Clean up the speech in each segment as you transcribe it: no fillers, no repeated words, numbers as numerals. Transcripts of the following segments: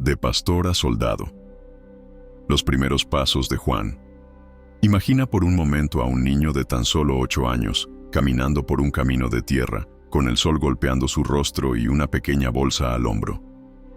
De pastor a soldado. Los primeros pasos de Juan. Imagina por un momento a un niño de tan solo 8 años, caminando por un camino de tierra, con el sol golpeando su rostro y una pequeña bolsa al hombro.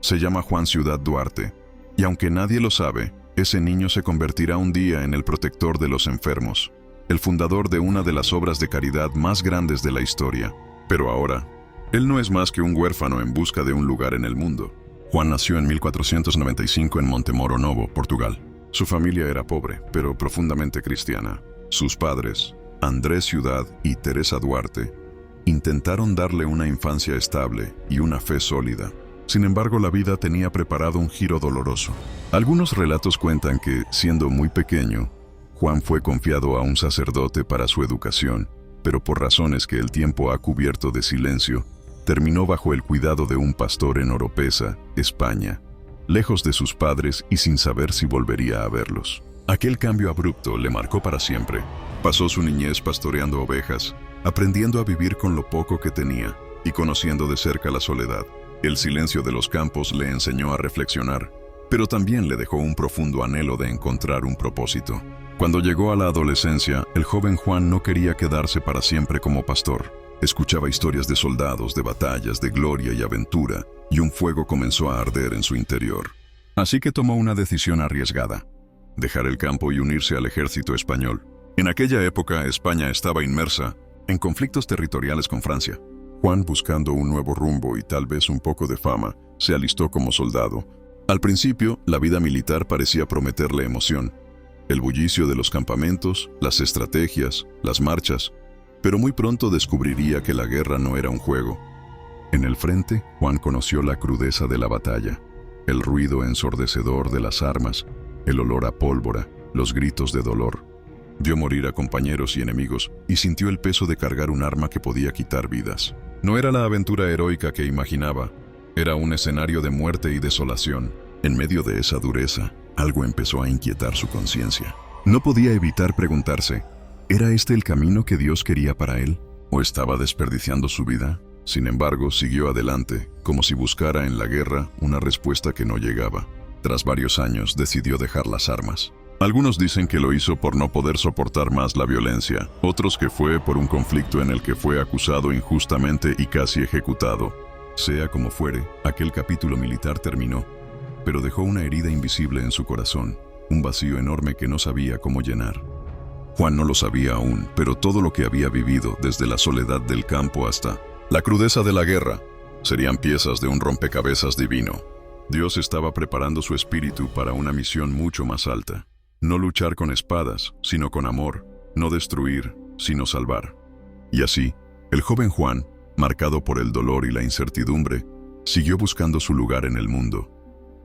Se llama Juan Ciudad Duarte, y aunque nadie lo sabe, ese niño se convertirá un día en el protector de los enfermos, el fundador de una de las obras de caridad más grandes de la historia. Pero ahora, él no es más que un huérfano en busca de un lugar en el mundo. Juan nació en 1495 en Montemoro Novo, Portugal. Su familia era pobre, pero profundamente cristiana. Sus padres, Andrés Ciudad y Teresa Duarte, intentaron darle una infancia estable y una fe sólida. Sin embargo, la vida tenía preparado un giro doloroso. Algunos relatos cuentan que, siendo muy pequeño, Juan fue confiado a un sacerdote para su educación, pero por razones que el tiempo ha cubierto de silencio, terminó bajo el cuidado de un pastor en Oropesa, España, lejos de sus padres y sin saber si volvería a verlos. Aquel cambio abrupto le marcó para siempre. Pasó su niñez pastoreando ovejas, aprendiendo a vivir con lo poco que tenía y conociendo de cerca la soledad. El silencio de los campos le enseñó a reflexionar, pero también le dejó un profundo anhelo de encontrar un propósito. Cuando llegó a la adolescencia, el joven Juan no quería quedarse para siempre como pastor. Escuchaba historias de soldados, de batallas, de gloria y aventura, y un fuego comenzó a arder en su interior. Así que tomó una decisión arriesgada: dejar el campo y unirse al ejército español. En aquella época, España estaba inmersa en conflictos territoriales con Francia. Juan, buscando un nuevo rumbo y tal vez un poco de fama, se alistó como soldado. Al principio, la vida militar parecía prometerle emoción. El bullicio de los campamentos, las estrategias, las marchas, pero muy pronto descubriría que la guerra no era un juego. En el frente, Juan conoció la crudeza de la batalla, el ruido ensordecedor de las armas, el olor a pólvora, los gritos de dolor. Vio morir a compañeros y enemigos y sintió el peso de cargar un arma que podía quitar vidas. No era la aventura heroica que imaginaba, era un escenario de muerte y desolación. En medio de esa dureza, algo empezó a inquietar su conciencia. No podía evitar preguntarse: ¿era este el camino que Dios quería para él? ¿O estaba desperdiciando su vida? Sin embargo, siguió adelante, como si buscara en la guerra una respuesta que no llegaba. Tras varios años, decidió dejar las armas. Algunos dicen que lo hizo por no poder soportar más la violencia, otros que fue por un conflicto en el que fue acusado injustamente y casi ejecutado. Sea como fuere, aquel capítulo militar terminó, pero dejó una herida invisible en su corazón, un vacío enorme que no sabía cómo llenar. Juan no lo sabía aún, pero todo lo que había vivido, desde la soledad del campo hasta la crudeza de la guerra, serían piezas de un rompecabezas divino. Dios estaba preparando su espíritu para una misión mucho más alta. No luchar con espadas, sino con amor; no destruir, sino salvar. Y así, el joven Juan, marcado por el dolor y la incertidumbre, siguió buscando su lugar en el mundo,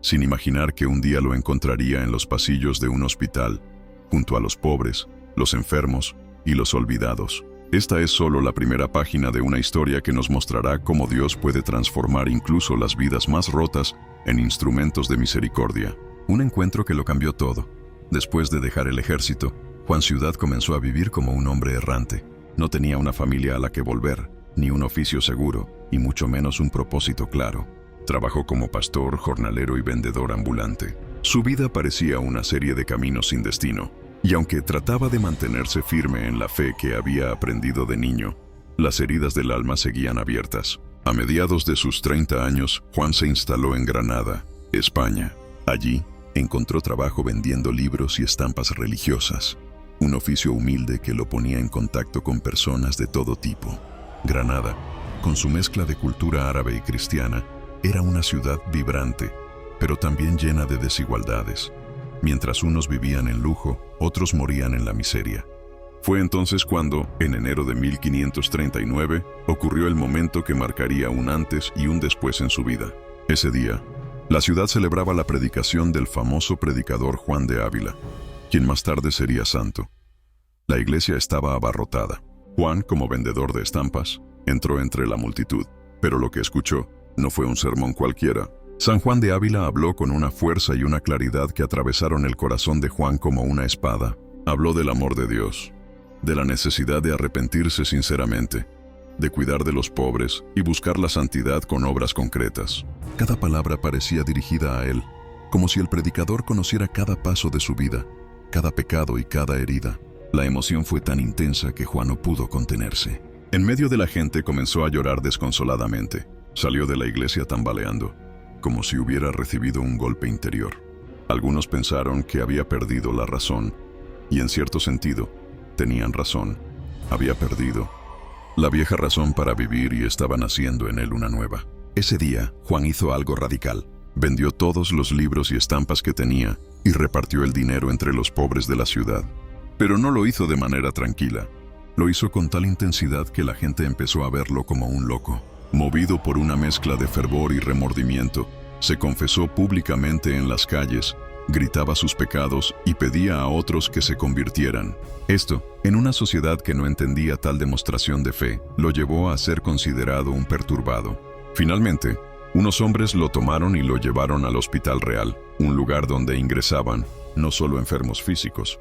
sin imaginar que un día lo encontraría en los pasillos de un hospital, junto a los pobres, los enfermos y los olvidados. Esta es solo la primera página de una historia que nos mostrará cómo Dios puede transformar incluso las vidas más rotas en instrumentos de misericordia. Un encuentro que lo cambió todo. Después de dejar el ejército, Juan Ciudad comenzó a vivir como un hombre errante. No tenía una familia a la que volver, ni un oficio seguro, y mucho menos un propósito claro. Trabajó como pastor, jornalero y vendedor ambulante. Su vida parecía una serie de caminos sin destino. Y aunque trataba de mantenerse firme en la fe que había aprendido de niño, las heridas del alma seguían abiertas. A mediados de sus 30 años, Juan se instaló en Granada, España. Allí, encontró trabajo vendiendo libros y estampas religiosas, un oficio humilde que lo ponía en contacto con personas de todo tipo. Granada, con su mezcla de cultura árabe y cristiana, era una ciudad vibrante, pero también llena de desigualdades. Mientras unos vivían en lujo, otros morían en la miseria. Fue entonces cuando, en enero de 1539, ocurrió el momento que marcaría un antes y un después en su vida. Ese día, la ciudad celebraba la predicación del famoso predicador Juan de Ávila, quien más tarde sería santo. La iglesia estaba abarrotada. Juan, como vendedor de estampas, entró entre la multitud, pero lo que escuchó no fue un sermón cualquiera. San Juan de Ávila habló con una fuerza y una claridad que atravesaron el corazón de Juan como una espada. Habló del amor de Dios, de la necesidad de arrepentirse sinceramente, de cuidar de los pobres y buscar la santidad con obras concretas. Cada palabra parecía dirigida a él, como si el predicador conociera cada paso de su vida, cada pecado y cada herida. La emoción fue tan intensa que Juan no pudo contenerse. En medio de la gente comenzó a llorar desconsoladamente. Salió de la iglesia tambaleando, como si hubiera recibido un golpe interior. Algunos pensaron que había perdido la razón, y en cierto sentido, tenían razón. Había perdido la vieja razón para vivir y estaba naciendo en él una nueva. Ese día, Juan hizo algo radical. Vendió todos los libros y estampas que tenía y repartió el dinero entre los pobres de la ciudad. Pero no lo hizo de manera tranquila. Lo hizo con tal intensidad que la gente empezó a verlo como un loco. Movido por una mezcla de fervor y remordimiento, se confesó públicamente en las calles, gritaba sus pecados y pedía a otros que se convirtieran. Esto, en una sociedad que no entendía tal demostración de fe, lo llevó a ser considerado un perturbado. Finalmente, unos hombres lo tomaron y lo llevaron al Hospital Real, un lugar donde ingresaban no solo enfermos físicos,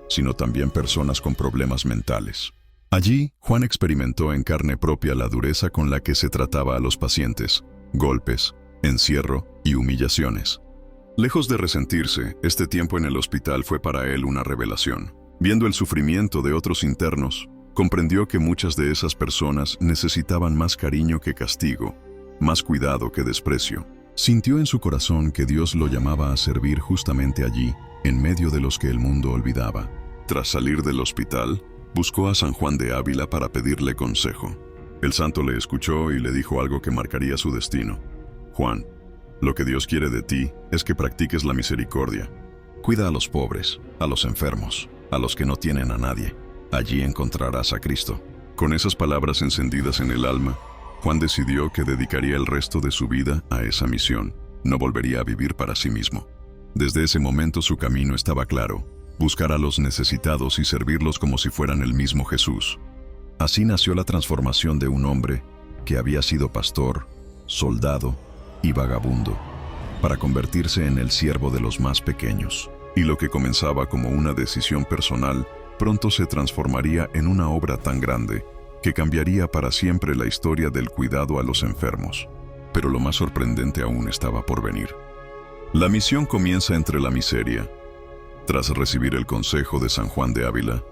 sino también personas con problemas mentales. Allí, Juan experimentó en carne propia la dureza con la que se trataba a los pacientes, golpes, encierro y humillaciones. Lejos de resentirse, este tiempo en el hospital fue para él una revelación. Viendo el sufrimiento de otros internos, comprendió que muchas de esas personas necesitaban más cariño que castigo, más cuidado que desprecio. Sintió en su corazón que Dios lo llamaba a servir justamente allí, en medio de los que el mundo olvidaba. Tras salir del hospital, buscó a San Juan de Ávila para pedirle consejo. El santo le escuchó y le dijo algo que marcaría su destino. Juan, lo que Dios quiere de ti es que practiques la misericordia. Cuida a los pobres, a los enfermos, a los que no tienen a nadie. Allí encontrarás a Cristo. Con esas palabras encendidas en el alma, Juan decidió que dedicaría el resto de su vida a esa misión. No volvería a vivir para sí mismo. Desde ese momento su camino estaba claro: buscar a los necesitados y servirlos como si fueran el mismo Jesús. Así nació la transformación de un hombre que había sido pastor, soldado y vagabundo, para convertirse en el siervo de los más pequeños. Y lo que comenzaba como una decisión personal, pronto se transformaría en una obra tan grande que cambiaría para siempre la historia del cuidado a los enfermos. Pero lo más sorprendente aún estaba por venir. La misión comienza entre la miseria. Tras recibir el consejo de San Juan de Ávila,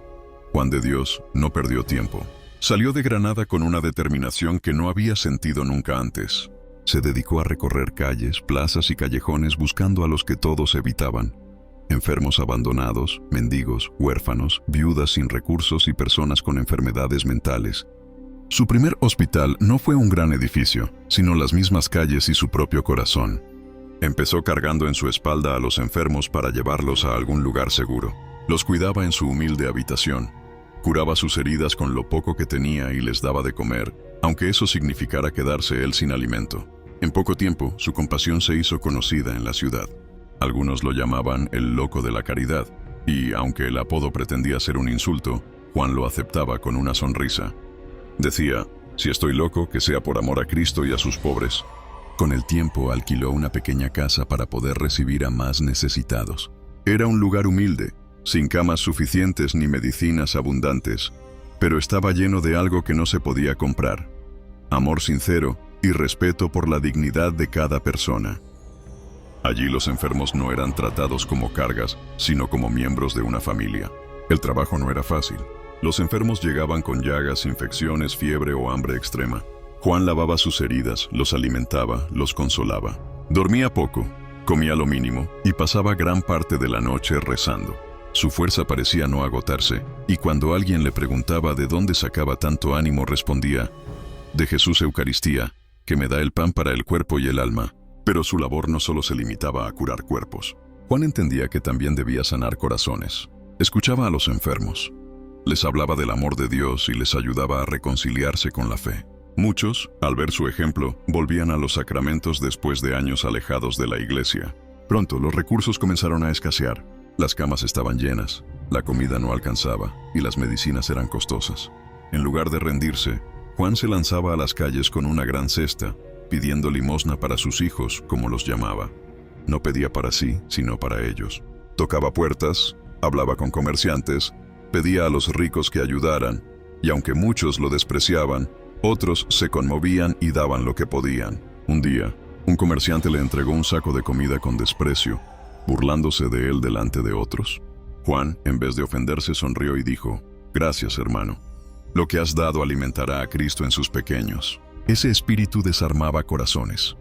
Juan de Dios no perdió tiempo. Salió de Granada con una determinación que no había sentido nunca antes. Se dedicó a recorrer calles, plazas y callejones buscando a los que todos evitaban: enfermos abandonados, mendigos, huérfanos, viudas sin recursos y personas con enfermedades mentales. Su primer hospital no fue un gran edificio, sino las mismas calles y su propio corazón. Empezó cargando en su espalda a los enfermos para llevarlos a algún lugar seguro. Los cuidaba en su humilde habitación. Curaba sus heridas con lo poco que tenía y les daba de comer, aunque eso significara quedarse él sin alimento. En poco tiempo, su compasión se hizo conocida en la ciudad. Algunos lo llamaban el loco de la caridad, y aunque el apodo pretendía ser un insulto, Juan lo aceptaba con una sonrisa. Decía: si estoy loco, que sea por amor a Cristo y a sus pobres. Con el tiempo alquiló una pequeña casa para poder recibir a más necesitados. Era un lugar humilde, sin camas suficientes ni medicinas abundantes, pero estaba lleno de algo que no se podía comprar: amor sincero y respeto por la dignidad de cada persona. Allí los enfermos no eran tratados como cargas, sino como miembros de una familia. El trabajo no era fácil. Los enfermos llegaban con llagas, infecciones, fiebre o hambre extrema. Juan lavaba sus heridas, los alimentaba, los consolaba. Dormía poco, comía lo mínimo y pasaba gran parte de la noche rezando. Su fuerza parecía no agotarse, y cuando alguien le preguntaba de dónde sacaba tanto ánimo, respondía: de Jesús Eucaristía, que me da el pan para el cuerpo y el alma. Pero su labor no solo se limitaba a curar cuerpos. Juan entendía que también debía sanar corazones. Escuchaba a los enfermos. Les hablaba del amor de Dios y les ayudaba a reconciliarse con la fe. Muchos, al ver su ejemplo, volvían a los sacramentos después de años alejados de la iglesia. Pronto los recursos comenzaron a escasear. Las camas estaban llenas, la comida no alcanzaba y las medicinas eran costosas. En lugar de rendirse, Juan se lanzaba a las calles con una gran cesta, pidiendo limosna para sus hijos, como los llamaba. No pedía para sí, sino para ellos. Tocaba puertas, hablaba con comerciantes, pedía a los ricos que ayudaran, y aunque muchos lo despreciaban, Otros se conmovían y daban lo que podían. Un día, un comerciante le entregó un saco de comida con desprecio, burlándose de él delante de otros. Juan, en vez de ofenderse, sonrió y dijo: «Gracias, hermano. Lo que has dado alimentará a Cristo en sus pequeños». Ese espíritu desarmaba corazones.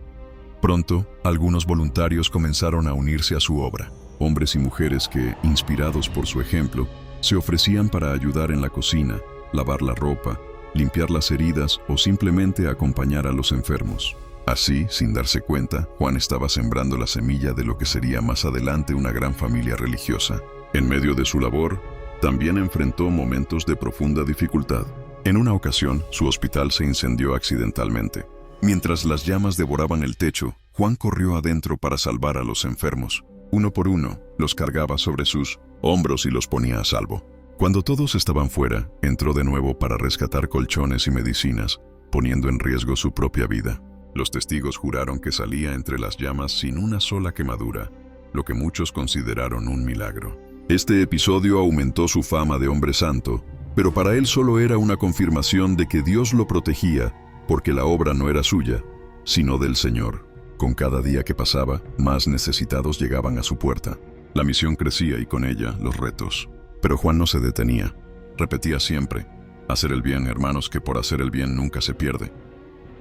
Pronto, algunos voluntarios comenzaron a unirse a su obra, hombres y mujeres que, inspirados por su ejemplo, se ofrecían para ayudar en la cocina, lavar la ropa, limpiar las heridas o simplemente acompañar a los enfermos. Así, sin darse cuenta, Juan estaba sembrando la semilla de lo que sería más adelante una gran familia religiosa. En medio de su labor, también enfrentó momentos de profunda dificultad. En una ocasión, su hospital se incendió accidentalmente. Mientras las llamas devoraban el techo, Juan corrió adentro para salvar a los enfermos. Uno por uno, los cargaba sobre sus hombros y los ponía a salvo. Cuando todos estaban fuera, entró de nuevo para rescatar colchones y medicinas, poniendo en riesgo su propia vida. Los testigos juraron que salía entre las llamas sin una sola quemadura, lo que muchos consideraron un milagro. Este episodio aumentó su fama de hombre santo, pero para él solo era una confirmación de que Dios lo protegía, porque la obra no era suya, sino del Señor. Con cada día que pasaba, más necesitados llegaban a su puerta. La misión crecía y con ella los retos. Pero Juan no se detenía. Repetía siempre: hacer el bien, hermanos, que por hacer el bien nunca se pierde.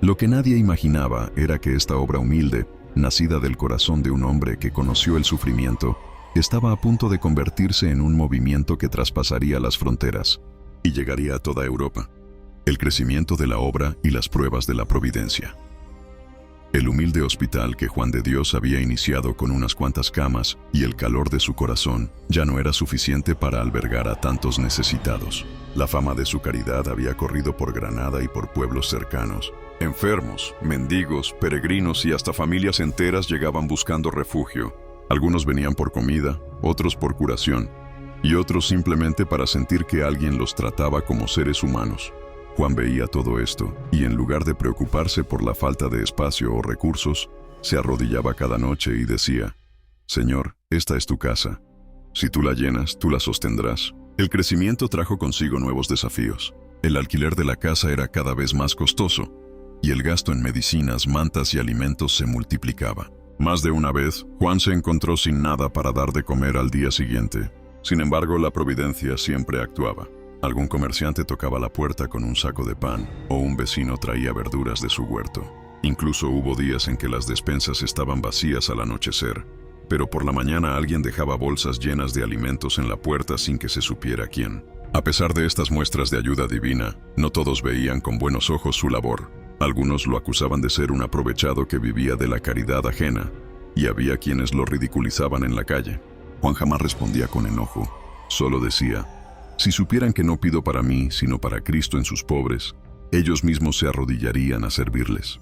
Lo que nadie imaginaba era que esta obra humilde, nacida del corazón de un hombre que conoció el sufrimiento, estaba a punto de convertirse en un movimiento que traspasaría las fronteras y llegaría a toda Europa. El crecimiento de la obra y las pruebas de la providencia. El humilde hospital que Juan de Dios había iniciado con unas cuantas camas y el calor de su corazón ya no era suficiente para albergar a tantos necesitados. La fama de su caridad había corrido por Granada y por pueblos cercanos. Enfermos, mendigos, peregrinos y hasta familias enteras llegaban buscando refugio. Algunos venían por comida, otros por curación, y otros simplemente para sentir que alguien los trataba como seres humanos. Juan veía todo esto, y en lugar de preocuparse por la falta de espacio o recursos, se arrodillaba cada noche y decía: «Señor, esta es tu casa. Si tú la llenas, tú la sostendrás». El crecimiento trajo consigo nuevos desafíos. El alquiler de la casa era cada vez más costoso, y el gasto en medicinas, mantas y alimentos se multiplicaba. Más de una vez, Juan se encontró sin nada para dar de comer al día siguiente. Sin embargo, la providencia siempre actuaba. Algún comerciante tocaba la puerta con un saco de pan, o un vecino traía verduras de su huerto. Incluso hubo días en que las despensas estaban vacías al anochecer, pero por la mañana alguien dejaba bolsas llenas de alimentos en la puerta sin que se supiera quién. A pesar de estas muestras de ayuda divina, no todos veían con buenos ojos su labor. Algunos lo acusaban de ser un aprovechado que vivía de la caridad ajena, y había quienes lo ridiculizaban en la calle. Juan jamás respondía con enojo, solo decía: «Si supieran que no pido para mí, sino para Cristo en sus pobres, ellos mismos se arrodillarían a servirles».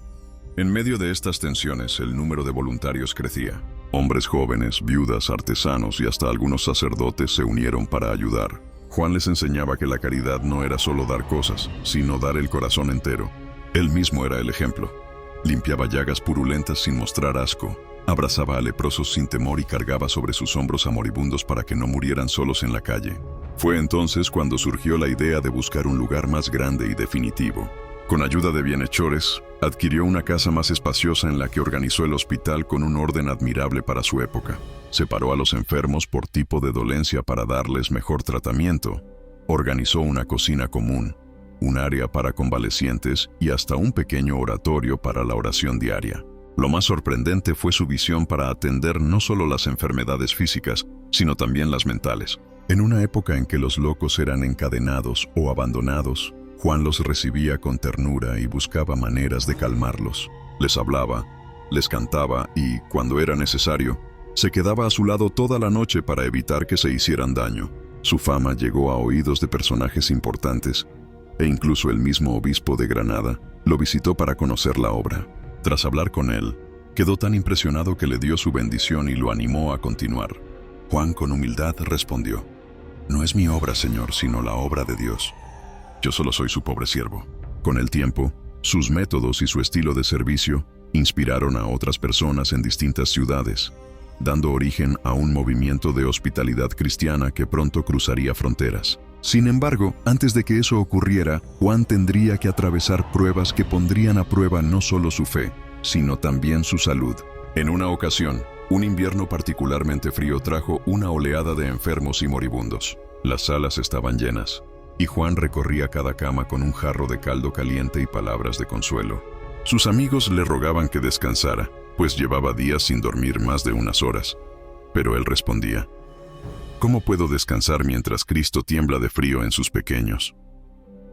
En medio de estas tensiones, el número de voluntarios crecía. Hombres jóvenes, viudas, artesanos y hasta algunos sacerdotes se unieron para ayudar. Juan les enseñaba que la caridad no era solo dar cosas, sino dar el corazón entero. Él mismo era el ejemplo. Limpiaba llagas purulentas sin mostrar asco, abrazaba a leprosos sin temor y cargaba sobre sus hombros a moribundos para que no murieran solos en la calle. Fue entonces cuando surgió la idea de buscar un lugar más grande y definitivo. Con ayuda de bienhechores, adquirió una casa más espaciosa en la que organizó el hospital con un orden admirable para su época. Separó a los enfermos por tipo de dolencia para darles mejor tratamiento. Organizó una cocina común, un área para convalecientes y hasta un pequeño oratorio para la oración diaria. Lo más sorprendente fue su visión para atender no solo las enfermedades físicas, sino también las mentales. En una época en que los locos eran encadenados o abandonados, Juan los recibía con ternura y buscaba maneras de calmarlos. Les hablaba, les cantaba y, cuando era necesario, se quedaba a su lado toda la noche para evitar que se hicieran daño. Su fama llegó a oídos de personajes importantes, e incluso el mismo obispo de Granada lo visitó para conocer la obra. Tras hablar con él, quedó tan impresionado que le dio su bendición y lo animó a continuar. Juan con humildad respondió: «No es mi obra, Señor, sino la obra de Dios. Yo solo soy su pobre siervo». Con el tiempo, sus métodos y su estilo de servicio inspiraron a otras personas en distintas ciudades, dando origen a un movimiento de hospitalidad cristiana que pronto cruzaría fronteras. Sin embargo, antes de que eso ocurriera, Juan tendría que atravesar pruebas que pondrían a prueba no solo su fe, sino también su salud. En una ocasión, un invierno particularmente frío trajo una oleada de enfermos y moribundos. Las salas estaban llenas, y Juan recorría cada cama con un jarro de caldo caliente y palabras de consuelo. Sus amigos le rogaban que descansara, pues llevaba días sin dormir más de unas horas. Pero él respondía: ¿cómo puedo descansar mientras Cristo tiembla de frío en sus pequeños?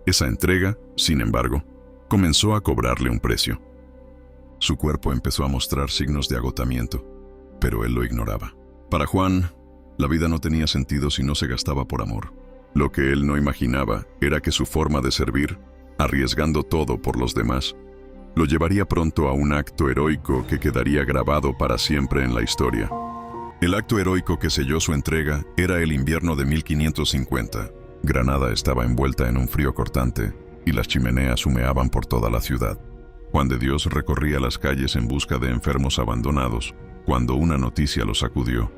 Esa entrega, sin embargo, comenzó a cobrarle un precio. Su cuerpo empezó a mostrar signos de agotamiento, pero él lo ignoraba. Para Juan, la vida no tenía sentido si no se gastaba por amor. Lo que él no imaginaba era que su forma de servir, arriesgando todo por los demás, lo llevaría pronto a un acto heroico que quedaría grabado para siempre en la historia. El acto heroico que selló su entrega era el invierno de 1550. Granada estaba envuelta en un frío cortante y las chimeneas humeaban por toda la ciudad. Juan de Dios recorría las calles en busca de enfermos abandonados cuando una noticia lo sacudió.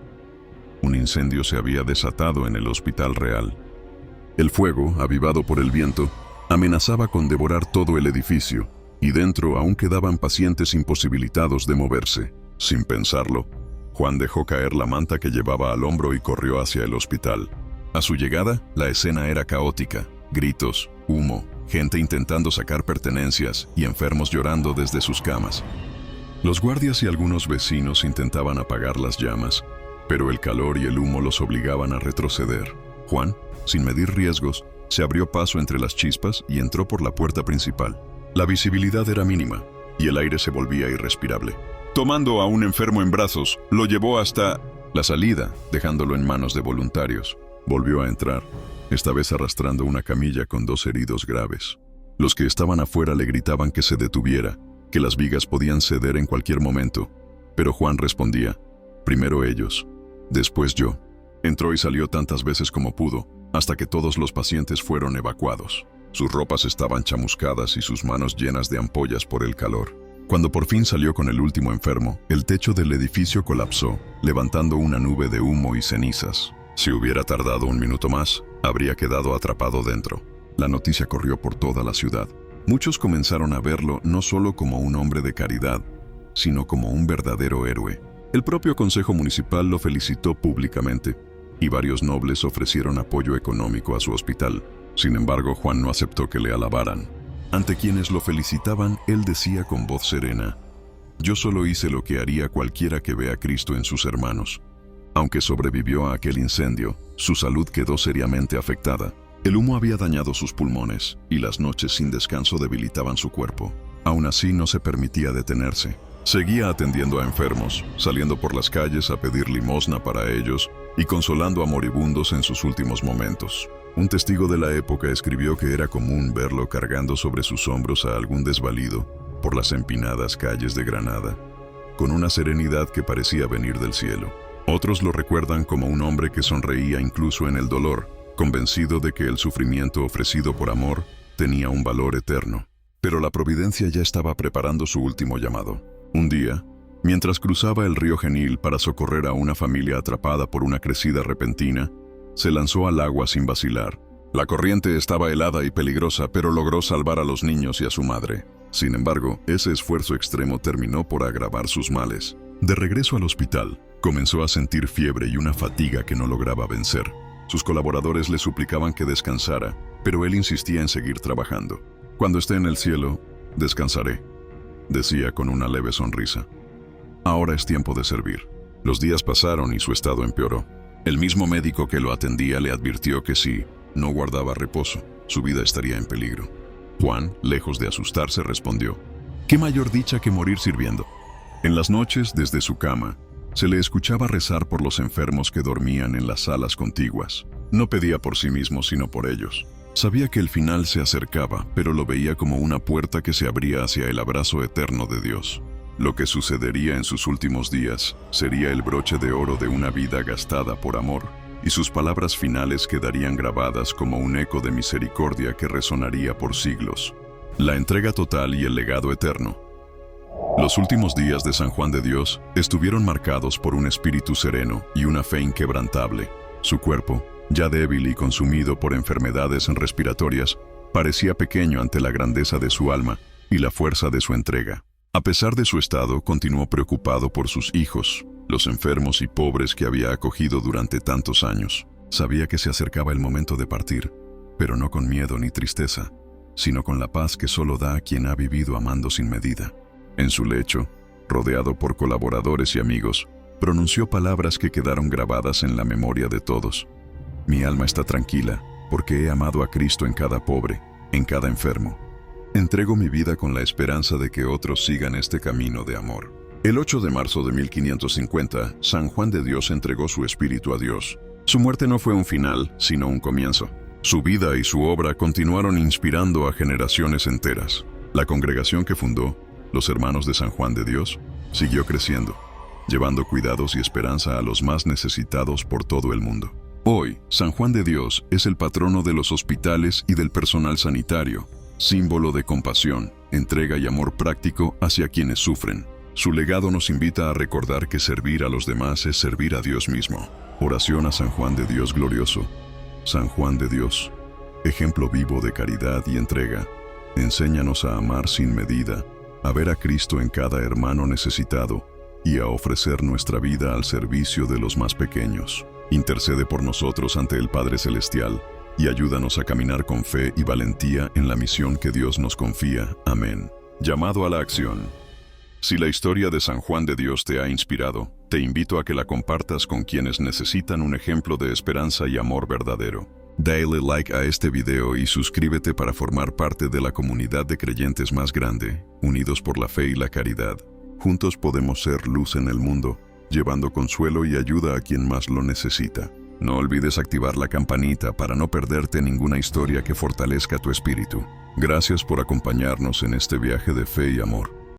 Un incendio se había desatado en el Hospital Real. El fuego, avivado por el viento, amenazaba con devorar todo el edificio, y dentro aún quedaban pacientes imposibilitados de moverse. Sin pensarlo, Juan dejó caer la manta que llevaba al hombro y corrió hacia el hospital. A su llegada, la escena era caótica: gritos, humo, gente intentando sacar pertenencias y enfermos llorando desde sus camas. Los guardias y algunos vecinos intentaban apagar las llamas, pero el calor y el humo los obligaban a retroceder. Juan, sin medir riesgos, se abrió paso entre las chispas y entró por la puerta principal. La visibilidad era mínima y el aire se volvía irrespirable. Tomando a un enfermo en brazos, lo llevó hasta la salida, dejándolo en manos de voluntarios. Volvió a entrar, esta vez arrastrando una camilla con 2 heridos graves. Los que estaban afuera le gritaban que se detuviera, que las vigas podían ceder en cualquier momento, pero Juan respondía: primero ellos, después yo. Entró y salió tantas veces como pudo, hasta que todos los pacientes fueron evacuados. Sus ropas estaban chamuscadas y sus manos llenas de ampollas por el calor. Cuando por fin salió con el último enfermo, el techo del edificio colapsó, levantando una nube de humo y cenizas. Si hubiera tardado un minuto más, habría quedado atrapado dentro. La noticia corrió por toda la ciudad. Muchos comenzaron a verlo no solo como un hombre de caridad, sino como un verdadero héroe. El propio Consejo Municipal lo felicitó públicamente, y varios nobles ofrecieron apoyo económico a su hospital. Sin embargo, Juan no aceptó que le alabaran. Ante quienes lo felicitaban, él decía con voz serena: yo solo hice lo que haría cualquiera que vea a Cristo en sus hermanos. Aunque sobrevivió a aquel incendio, su salud quedó seriamente afectada. El humo había dañado sus pulmones, y las noches sin descanso debilitaban su cuerpo. Aún así, no se permitía detenerse. Seguía atendiendo a enfermos, saliendo por las calles a pedir limosna para ellos y consolando a moribundos en sus últimos momentos. Un testigo de la época escribió que era común verlo cargando sobre sus hombros a algún desvalido por las empinadas calles de Granada, con una serenidad que parecía venir del cielo. Otros lo recuerdan como un hombre que sonreía incluso en el dolor, convencido de que el sufrimiento ofrecido por amor tenía un valor eterno. Pero la providencia ya estaba preparando su último llamado. Un día, mientras cruzaba el río Genil para socorrer a una familia atrapada por una crecida repentina, se lanzó al agua sin vacilar. La corriente estaba helada y peligrosa, pero logró salvar a los niños y a su madre. Sin embargo, ese esfuerzo extremo terminó por agravar sus males. De regreso al hospital, comenzó a sentir fiebre y una fatiga que no lograba vencer. Sus colaboradores le suplicaban que descansara, pero él insistía en seguir trabajando. Cuando esté en el cielo, descansaré, decía con una leve sonrisa. Ahora es tiempo de servir. Los días pasaron y su estado empeoró. El mismo médico que lo atendía le advirtió que si no guardaba reposo, su vida estaría en peligro. Juan, lejos de asustarse, respondió: ¿qué mayor dicha que morir sirviendo? En las noches, desde su cama, se le escuchaba rezar por los enfermos que dormían en las salas contiguas. No pedía por sí mismo, sino por ellos. Sabía que el final se acercaba, pero lo veía como una puerta que se abría hacia el abrazo eterno de Dios. Lo que sucedería en sus últimos días sería el broche de oro de una vida gastada por amor, y sus palabras finales quedarían grabadas como un eco de misericordia que resonaría por siglos. La entrega total y el legado eterno. Los últimos días de San Juan de Dios estuvieron marcados por un espíritu sereno y una fe inquebrantable. Su cuerpo, Ya débil y consumido por enfermedades respiratorias, parecía pequeño ante la grandeza de su alma y la fuerza de su entrega. A pesar de su estado, continuó preocupado por sus hijos, los enfermos y pobres que había acogido durante tantos años. Sabía que se acercaba el momento de partir, pero no con miedo ni tristeza, sino con la paz que solo da a quien ha vivido amando sin medida. En su lecho, rodeado por colaboradores y amigos, pronunció palabras que quedaron grabadas en la memoria de todos. Mi alma está tranquila, porque he amado a Cristo en cada pobre, en cada enfermo. Entrego mi vida con la esperanza de que otros sigan este camino de amor. El 8 de marzo de 1550, San Juan de Dios entregó su espíritu a Dios. Su muerte no fue un final, sino un comienzo. Su vida y su obra continuaron inspirando a generaciones enteras. La congregación que fundó, los Hermanos de San Juan de Dios, siguió creciendo, llevando cuidados y esperanza a los más necesitados por todo el mundo. Hoy, San Juan de Dios es el patrono de los hospitales y del personal sanitario, símbolo de compasión, entrega y amor práctico hacia quienes sufren. Su legado nos invita a recordar que servir a los demás es servir a Dios mismo. Oración a San Juan de Dios glorioso. San Juan de Dios, ejemplo vivo de caridad y entrega, enséñanos a amar sin medida, a ver a Cristo en cada hermano necesitado y a ofrecer nuestra vida al servicio de los más pequeños. Intercede por nosotros ante el Padre Celestial y ayúdanos a caminar con fe y valentía en la misión que Dios nos confía. Amén. Llamado a la acción. Si la historia de San Juan de Dios te ha inspirado, te invito a que la compartas con quienes necesitan un ejemplo de esperanza y amor verdadero. Dale like a este video y suscríbete para formar parte de la comunidad de creyentes más grande, unidos por la fe y la caridad. Juntos podemos ser luz en el mundo, llevando consuelo y ayuda a quien más lo necesita. No olvides activar la campanita para no perderte ninguna historia que fortalezca tu espíritu. Gracias por acompañarnos en este viaje de fe y amor.